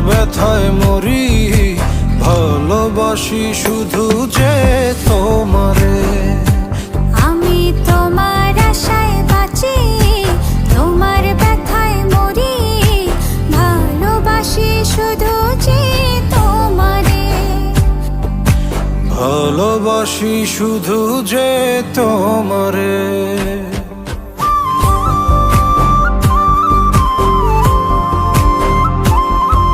ব্যথায় মরি, ভালোবাসি শুধু যে তোমারে। আমি তোমার আশায় বাঁচি, তোমার ব্যথায় মরি, ভালোবাসি শুধু যে তোমারে। ভালোবাসি শুধু যে তোমারে।